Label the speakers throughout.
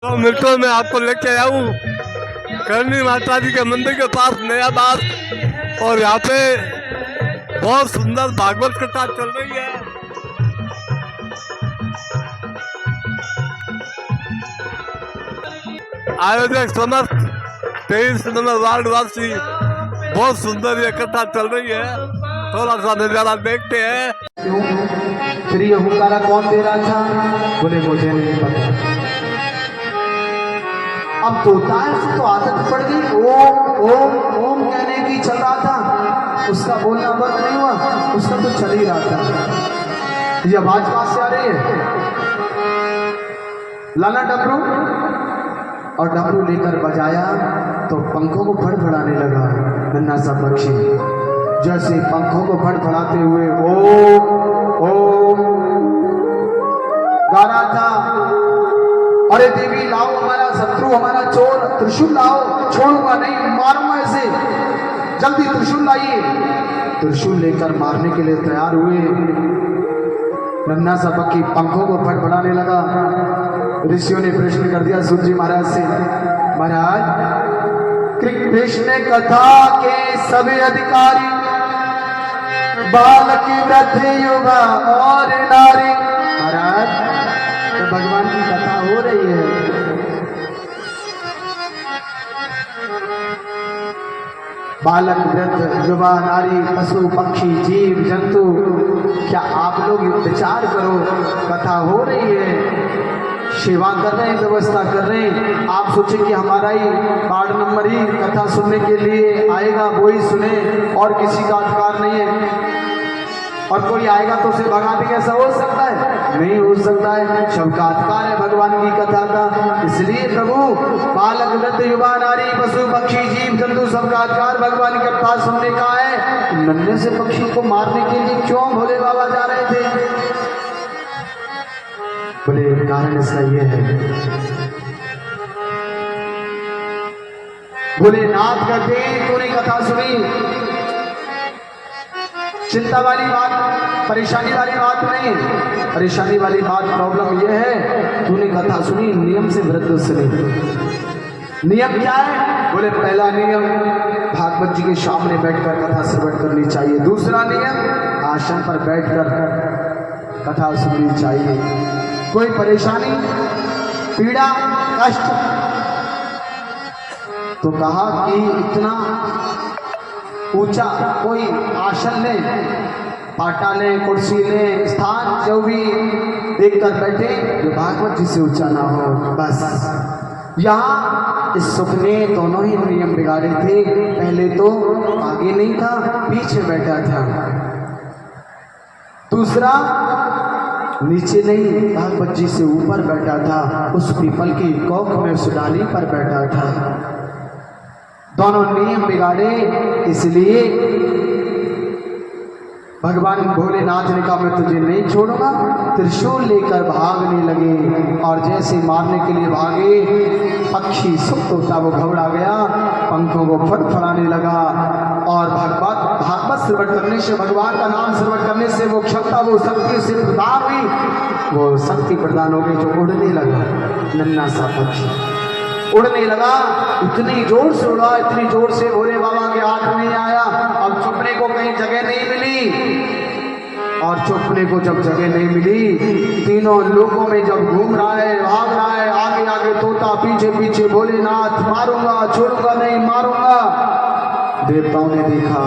Speaker 1: तो मिनटों में आपको लेके आऊं करणी माता जी के मंदिर के पास नया बात। और यहाँ पे बहुत सुंदर भागवत कथा चल रही है। आयोजक समस्त 23 नंबर वार्ड वासी, बहुत सुंदर ये कथा चल रही है। थोड़ा सा नजारा देखते हैं।
Speaker 2: फिर ये हुक्कारा कौन दे रहा था? बोले मुझे नहीं पता। अब तोता है, उसको तो आदत पड़ गई ओम ओम ओम कहने की, चल रहा था, उसका बोलना बंद नहीं हुआ, उसका तो चल ही रहा था। ये आवाज कहां से आ रही है? लाना डमरू, और डमरू लेकर बजाया तो पंखों को फड़फड़ाने लगा नन्हा सा पक्षी। जैसे पंखों को फड़फड़ाते हुए ओम ओम गा रहा था, अरे देवी लाओ हमारा शत्रु, हमारा चोर, त्रिशूल लाओ, छोड़ूंगा नहीं, मारूंगा इसे, जल्दी त्रिशूल लाइए। त्रिशूल लेकर मारने के लिए तैयार हुए। नन्हा सा पक्षी पंखों को फड़फड़ाने लगा। ऋषियों ने प्रश्न कर दिया सूर्य जी महाराज से, महाराज कृष्ण कथा के सभी अधिकारी, बालक वृद्ध युवा और नारी। महाराज तो भगवान की कथा हो रही है, बालक वृद्ध युवा नारी पशु पक्षी जीव जंतु, क्या आप लोग विचार करो, कथा हो रही है, सेवा कर रहे हैं, व्यवस्था कर रहे हैं। आप सोचे कि हमारा ही वार्ड नंबर ही कथा सुनने के लिए आएगा, वो ही सुने और किसी का अधिकार नहीं है, और कोई आएगा तो उसे भगा देंगे, ऐसा हो सकता है? नहीं हो सकता है। सबका अधिकार है भगवान की कथा का। इसलिए प्रभु बालक वृद्ध युवा नारी पशु पक्षी जीव जंतु सबका अधिकार भगवान की कथा सुनने का है। नन्हे से पक्षी को मारने के लिए क्यों भोले बाबा जा रहे थे? बोले कारण इसका ये है, बोले नाथ कहते तूने कथा सुनी, चिंता वाली बात, परेशानी वाली बात नहीं, परेशानी वाली बात प्रॉब्लम यह है तूने कथा सुनी, नियम से विरुद्ध सुनी। नियम क्या है? बोले पहला नियम भागवत जी के सामने बैठकर कथा श्रवण करनी चाहिए। दूसरा नियम आसन पर बैठकर कथा सुननी चाहिए। कोई परेशानी पीड़ा कष्ट, तो कहा कि इतना ऊंचा कोई आसन ले, पाटा ले, कुर्सी ले, स्थान जो भी देखकर बैठे जो भागवत जी से ऊंचा ना हो, बस। यहाँ इस सुख ने दोनों ही नियम बिगाड़े थे। पहले तो आगे नहीं था, पीछे बैठा था। दूसरा नीचे नहीं, भागवत जी से ऊपर बैठा था, उस पीपल की कोख में उस डाली पर बैठा था। दोनों नियम बिगाड़े, इसलिए भगवान भोलेनाथ ने कहा मैं तुझे नहीं छोड़ूंगा। त्रिशूल लेकर भागने लगे, और जैसे मारने के लिए भागे, पक्षी सुप्त होता वो घबरा गया, पंखों को फड़फड़ाने लगा। और भागवत श्रवण करने से, भगवान का नाम श्रवण करने से वो क्षमता, वो शक्ति से प्रदान हुई, वो शक्ति प्रदान हो गई, जो उड़ने लगा। नन्हा सा पक्षी उड़ने लगा, इतनी जोर से उड़ा, इतनी जोर से भोले बाबा के हाथ में आया। अब छुपने को कहीं जगह नहीं मिली, और छुपने को जब जगह नहीं मिली, तीनों लोगों में जब घूम रहा है, भाग रहा है, आगे आगे तोता, पीछे पीछे भोलेनाथ, मारूंगा छोड़ूंगा नहीं, मारूंगा। देवताओं ने देखा,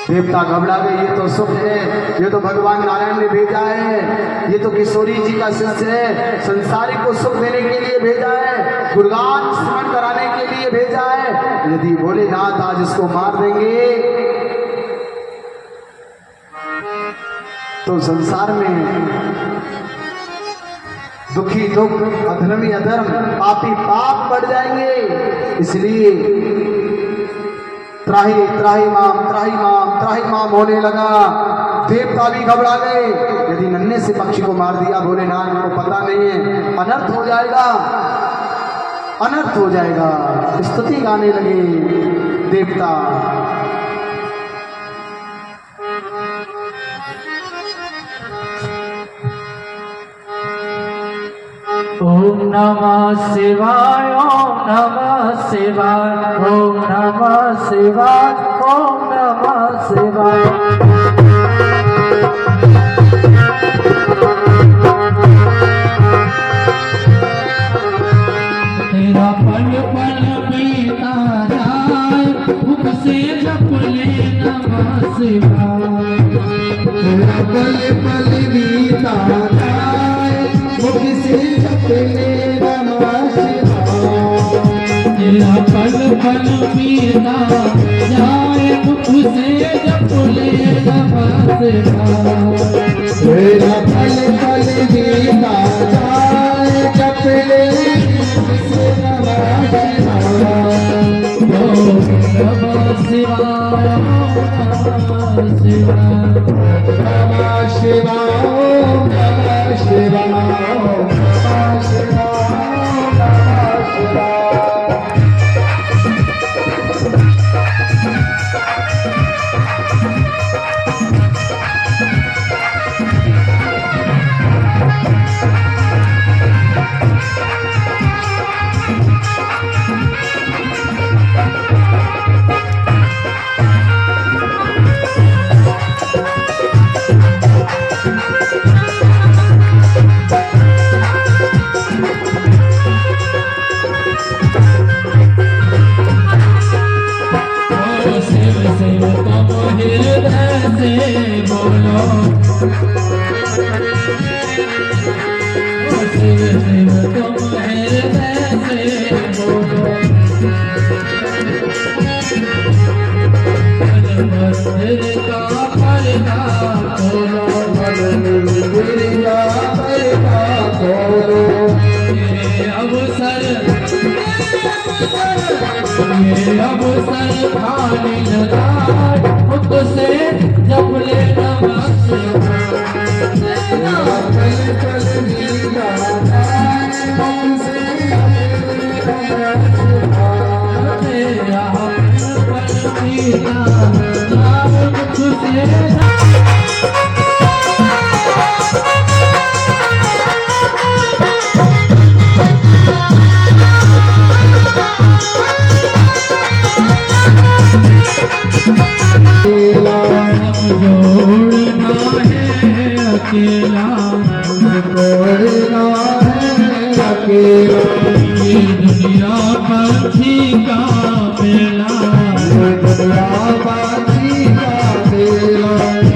Speaker 2: देवता घबरा गए, ये तो सुख है, ये तो भगवान नारायण ने भेजा है, ये तो किशोरी जी का शिष्य है, संसारी को सुख देने के लिए भेजा है, गुणगान स्मरण कराने के लिए भेजा है। यदि भोलेनाथ आज इसको मार देंगे तो संसार में दुखी दुख, अधर्मी अधर्म, पापी पाप बढ़ जाएंगे। इसलिए त्राही त्राही माम त्राही माम त्राही माम होने लगा। देवता भी घबरा गए, यदि नन्हे से पक्षी को मार दिया भोलेनाथ को पता नहीं है, अनर्थ हो जाएगा, अनर्थ हो जाएगा। स्तुति गाने लगे देवता।
Speaker 3: ओ ओम नमः शिवाय, ओम नमः शिवाय, ओम नमः शिवाय, ओम नमः शिवाय। तेरा पल पल बीता जाए, मुख से जप ले नमः शिवाय।
Speaker 2: तेरा पल पल बीता जाए, मुख से जप ले नमः शिवाय।
Speaker 3: तेरा पल पल बीता जाए, मुख से जप ले नमः शिवाय।
Speaker 2: तेरा पल पल बीता जाए, जप ले नमः शिवाय।
Speaker 3: नमः शिवाय, नमः शिवाय।
Speaker 2: नमः शिवाय, नमः शिवाय, नमः शिवाय, नमः शिवाय।
Speaker 3: शिव शिव तुम हृदय से बोलो, शिव शिव तुम हृदय से बोलो। मन मंदिर का पर्दा खोलो,
Speaker 2: मन मंदिर का पर्दा खोलो।
Speaker 3: ये अवसर खाने लगा, मुख से जप ले नमः शिवाय।
Speaker 2: तेरा पल पल बीता जाए, मुख से जप ले नमः शिवाय।
Speaker 3: तेरा पल बीता जाए, मुख से जोड़ना है अकेला,
Speaker 2: छोड़ना है अकेला।
Speaker 3: ये दुनिया पंछी का मेला,
Speaker 2: ये दुनिया बाजी का मेला।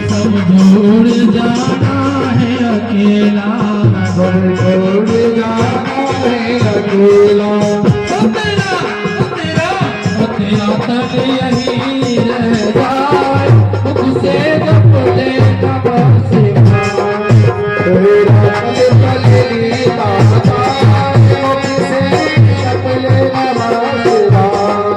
Speaker 3: सब जोड़ जाना है अकेला।
Speaker 2: सब छोड़ जाना है अकेला।
Speaker 3: तेरा तन यही रह जाए, मुख से जप ले नमः शिवाय।
Speaker 2: तेरा पल पल बीता जाए, मुख से जप ले नमः शिवाय।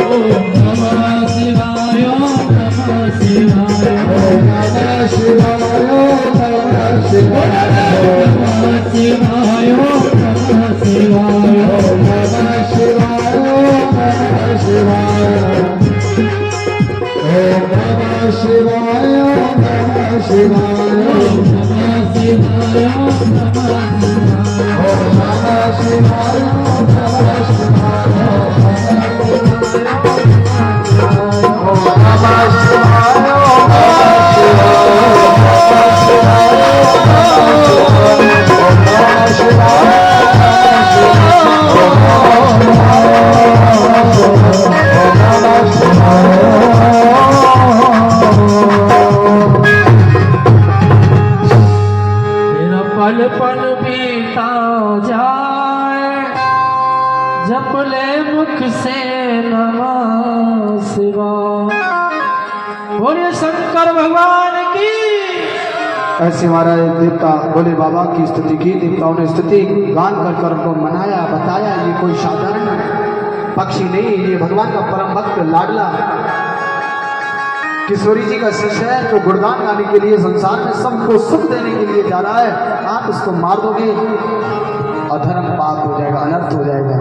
Speaker 3: ओम नमः शिवाय, ओम नमः शिवाय,
Speaker 2: ओम नमः शिवाय, ओम नमः शिवाय।
Speaker 3: नमः शिवाय, ओम नमः शिवाय,
Speaker 2: ओम नमः शिवाय, ओम नमः शिवाय। ओम नमः शिवाय, ओम नमः शिवाय।
Speaker 3: ओम नमः शिवाय, ओम नमः शिवाय।
Speaker 2: ओम नमः शिवाय, ओम नमः शिवाय। ओम नमः
Speaker 3: तेरा पल पल बीता जाए, जप ले मुख से नमः शिवाय। बोले शंकर भगवान की।
Speaker 2: ऐसे महाराज देवता बोले बाबा की स्तुति की, देवताओं ने स्तुति गान कर उनको मनाया बताया। ये कोई साधारण पक्षी नहीं, ये भगवान का परम भक्त लाडला किशोरी जी का शिष्य है, जो गुणगान गाने के लिए संसार में सबको सुख देने के लिए जा रहा है। आप इसको मार दोगे, अधर्म पाप हो जाएगा, अनर्थ हो जाएगा।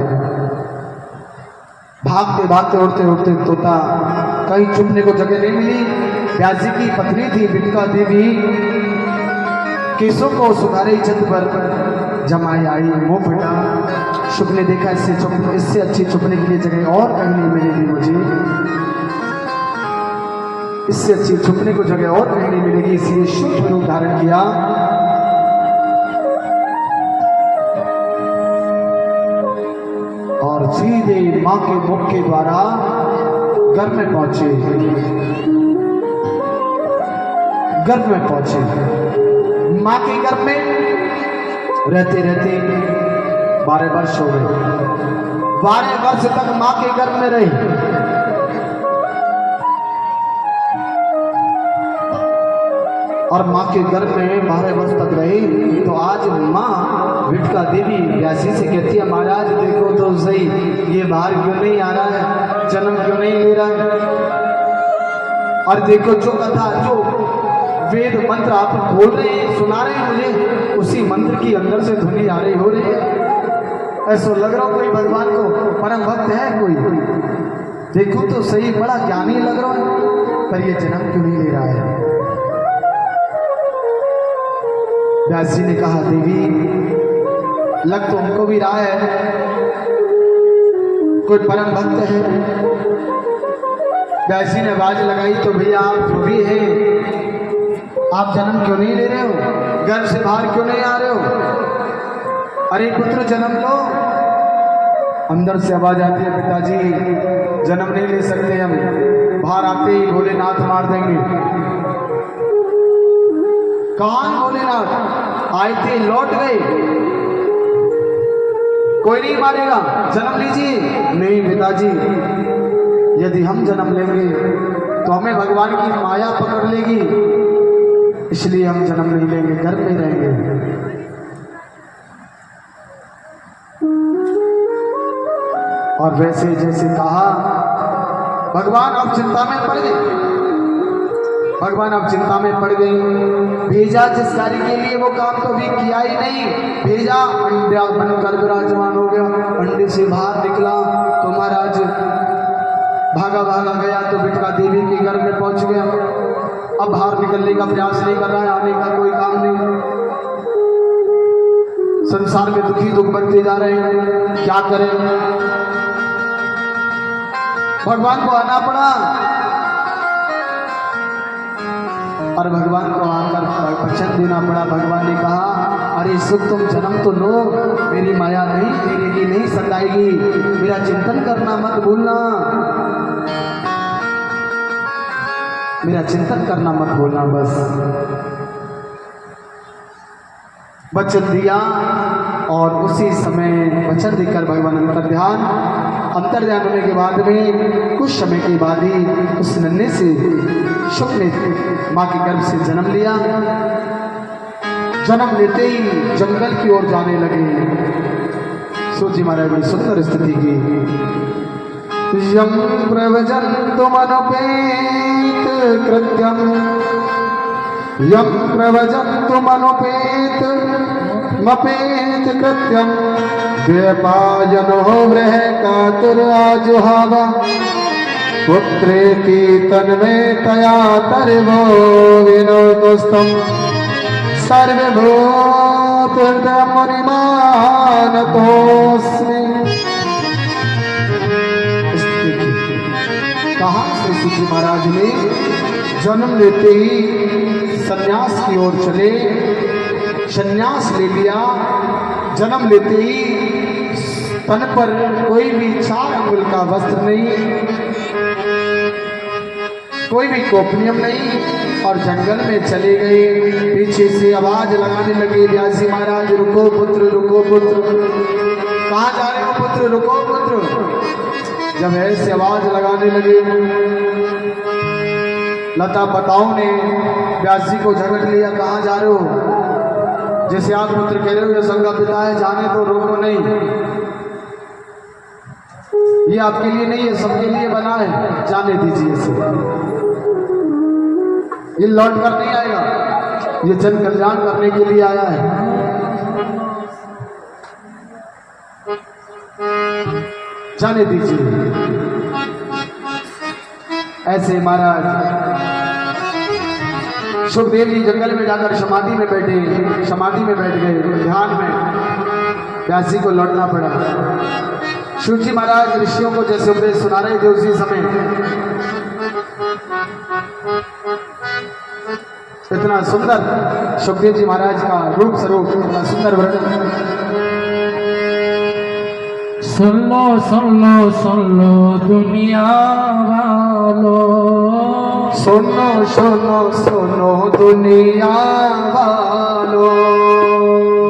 Speaker 2: भागते भागते उड़ते उड़ते तोता, कहीं छुपने को जगह नहीं मिली। व्यास जी की पत्नी थी बिटिका देवी, केसों को सुधारे छत पर जमाई आई मुंह फटा। शुक ने देखा इससे अच्छी छुपने के लिए जगह और कहीं नहीं मिलेगी मुझे, इससे अच्छी छुपने को जगह और कहीं नहीं मिलेगी, इसलिए शुभ रूप धारण किया और सीधे मां के मुख के द्वारा घर में पहुंचे। गर्भ में पहुंचे, मां के गर्भ में रहते रहते 12 वर्ष हो गए। 12 वर्ष तक मां के गर्भ में रही। और मां के गर्भ में 12 वर्ष तक रही तो आज मां विठका देवी व्यासी से कहती है, महाराज देखो तो सही, ये बाहर क्यों नहीं आ रहा है, जन्म क्यों नहीं ले रहा है। और देखो जो कथा, जो वेद मंत्र आप बोल रहे हैं, सुना रहे हैं मुझे, उसी मंत्र की अंदर से ध्वनि आ रही हो रही है। ऐसा लग रहा हो कोई भगवान को परम भक्त है कोई। देखो तो सही, बड़ा ज्ञानी लग रहा है, पर ये जन्म क्यों नहीं ले रहा है। व्यास जी ने कहा, देवी लग तो हमको भी रहा है कोई परम भक्त है। व्यास जी ने आवाज लगाई, तो भैया आप जो भी है, आप जन्म क्यों नहीं ले रहे हो, गर्भ से बाहर क्यों नहीं आ रहे हो। अरे पुत्र जन्म लो। अंदर से आवाज आती है, पिताजी जन्म नहीं ले सकते हम, बाहर आते ही भोलेनाथ मार देंगे। कहाँ भोलेनाथ? आए थे लौट गए, कोई नहीं मारेगा, जन्म लीजिए। नहीं पिताजी, यदि हम जन्म लेंगे तो हमें भगवान की माया पकड़ लेगी, इसलिए हम जन्म नहीं लेंगे, घर में रहेंगे। और वैसे जैसे कहा, भगवान अब चिंता में पड़ गए। भगवान अब चिंता में पड़ गई। भेजा जिस कार्य के लिए वो काम तो अभी किया ही नहीं, भेजा अंडा बनकर विराजमान हो गया। अंडे से बाहर निकला तो महाराज भागा भागा गया तो विठका देवी के घर में पहुंच गया। अब बाहर निकलने का प्रयास नहीं कर रहा है, आने का कोई काम नहीं। संसार में दुखी दुख बनते जा रहे हैं, क्या करें। भगवान को आना पड़ा और भगवान को आकर वचन देना पड़ा। भगवान ने कहा, अरे सुख तुम जन्म तो लो, मेरी माया नहीं मिलेगी, नहीं सताएगी, मेरा चिंतन करना मत भूलना, मेरा चिंतन करना मत भूलना। बस वचन दिया और उसी समय वचन देकर भगवान अंतर्ध्यान होने के बाद में कुछ समय के बाद ही उस नन्हे से शुक ने माँ के गर्भ से जन्म लिया। जन्म लेते ही जंगल की ओर जाने लगे। सोची महाराज बड़ी सुंदर स्थिति की। यम प्रवजन्तु मनुपेत कृत्यम, यम प्रवजन्तु मनुपेत मपेत कृत्यम, द्वैपायनो वृह कातुराजुहावा, पुत्रेति तन्मे तया तर्वो विनोदस्तम, सर्वभूत हृदय मुनिमानतोस्मि। कहा श्री जी महाराज ने जन्म लेते ही संन्यास की ओर चले, संन्यास ले लिया। जन्म लेते ही तन पर कोई भी 4 अंगुल का वस्त्र नहीं, कोई भी कोपनियम नहीं, और जंगल में चले गए। पीछे से आवाज लगाने लगे, व्यास जी महाराज रुको पुत्र, रुको पुत्र, कहाँ जा रहे हो पुत्र, रुको पुत्र। जब ऐसे आवाज लगाने लगे, लता पताओं ने व्यास जी को झगड़ लिया, कहाँ जा रहे हो। जैसे आप पुत्र कह रहे हो, ये सबका पिता है, जाने तो रोको नहीं, ये आपके लिए नहीं है, सबके लिए बना है, जाने दीजिए इसे, ये लौट कर नहीं आएगा, ये जन कल्याण करने के लिए आया है। जाने दीजिए। ऐसे महाराज सुखदेव जी जंगल में जाकर समाधि में बैठे, समाधि में बैठ गए ध्यान में। व्यासी को लौटना पड़ा। शिव जी महाराज ऋषियों को जैसे उपदेश सुना रहे थे उसी समय इतना सुंदर सुखदेव जी महाराज का रूप स्वरूप, इतना सुंदर वर्णन।
Speaker 3: सुन लो दुनिया वालों,
Speaker 2: सुनो दुनिया वालों,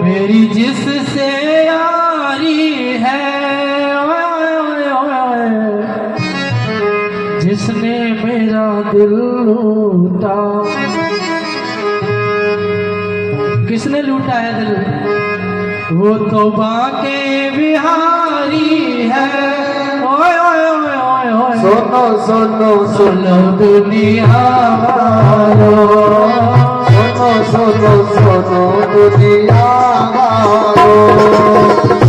Speaker 3: मेरी जिससे यारी है, जिसने मेरा दिल लूटा। किसने लूटा है दिल? वो तो बाके बिहारी है। ओए ओए ओए ओए ओए, सुनो दुनिया वालों,
Speaker 2: सुनो दुनिया वालों।